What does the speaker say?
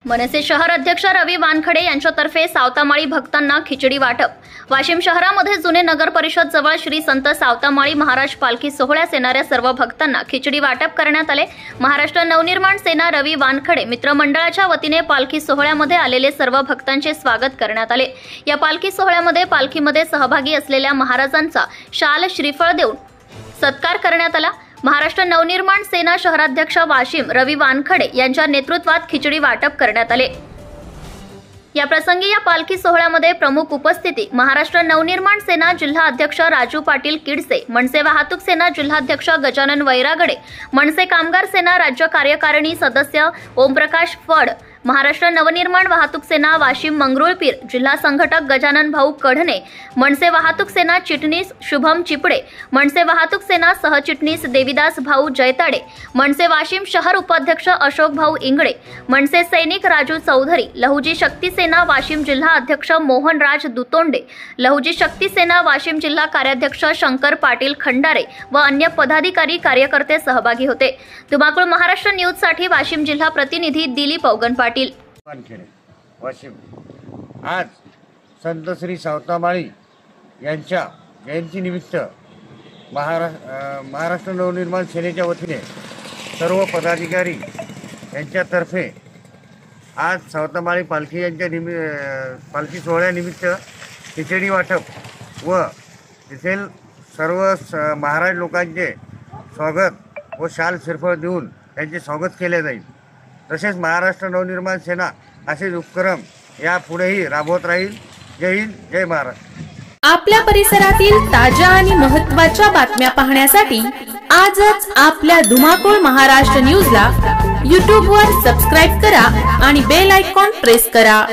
मनसे शहर अध्यक्ष रवी वानखडे यांच्यातर्फे सावतामाळी भक्तांना खिचडी वाटप। वाशिम शहरामध्ये जुने नगर परिषद जवळ श्री संत सावतामाळी महाराज पालखी सोहळ्यास येणाऱ्या सर्व भक्तांना खिचडी वाटप करण्यात आले। महाराष्ट्र नवनिर्माण सेना रवी वानखडे मित्रमंडळाच्या वतीने पालखी सोहळ्यामध्ये आलेले सर्व भक्तांचे स्वागत करण्यात आले। या पालखी सोहळ्यामध्ये पालखीमध्ये सहभागी असलेल्या महाराजांचा शाल श्रीफळ देऊन सत्कार करण्यात आला। महाराष्ट्र नवनिर्माण सेना शहराध्यक्ष वाशिम रवी वानखडे यांच्या नेतृत्वात खिचडी वाटप करण्यात आले। या प्रसंगी या पालखी सोहळ्यामध्ये प्रमुख उपस्थिती महाराष्ट्र नवनिर्माण सेना जिल्हा अध्यक्ष राजू पाटील किडसे, मनसे वाहतूक सेना जिल्हाध्यक्ष गजानन वैरागडे, मनसे कामगार सेना राज्य कार्यकारिणी सदस्य ओमप्रकाश फड, महाराष्ट्र नवनिर्माण वाहतूक सेना वाशिम मंगरुळपीर जिल्हा संघटक गजानन भाऊ कढणे, मनसे वाहतूक सेना चिटणीस शुभम चिपडे, मनसे वाहतूक सेना सहचिटणीस देविदास भाऊ जयताडे, मनसे वाशिम शहर उपाध्यक्ष अशोक भाऊ इंगळे, मनसे सैनिक राजू चौधरी, लहुजी शक्ती सेना वाशिम जिल्हा अध्यक्ष मोहन राज दुतोंडे, लहुजी शक्ती सेना वाशिम जिल्हा कार्याध्यक्ष शंकर पाटील खंडारे व अन्य पदाधिकारी कार्यकर्ते सहभागी होते। धुमाकूळ महाराष्ट्र न्यूज साठी वाशिम जिल्हा प्रतिनिधी दिलीप अवगन पाटील वाशिम। आज संत श्री सावतामाळी यांच्या जयंतीनिमित्त महाराष्ट्र नवनिर्माण सेनेच्या वतीने सर्व पदाधिकारी यांच्यातर्फे आज सावतामाळी पालखी यांच्या पालखी सोहळ्यानिमित्त खिचडी वाटप व तेथील सर्व महाराज लोकांचे स्वागत व शाल श्रीफळ देऊन त्यांचे स्वागत केले जाईल। तसेच महाराष्ट्र नवनिर्माण सेना असे उपक्रम यापुढेही राबवत राहील। जय हिंद, जय महाराष्ट्र। आपल्या परिसरातील ताज्या आणि महत्त्वाच्या बातम्या पाहण्यासाठी आजच आपल्या धुमाकूळ महाराष्ट्र न्यूजला YouTube वर सबस्क्राइब करा आणि बेल आयकॉन प्रेस करा।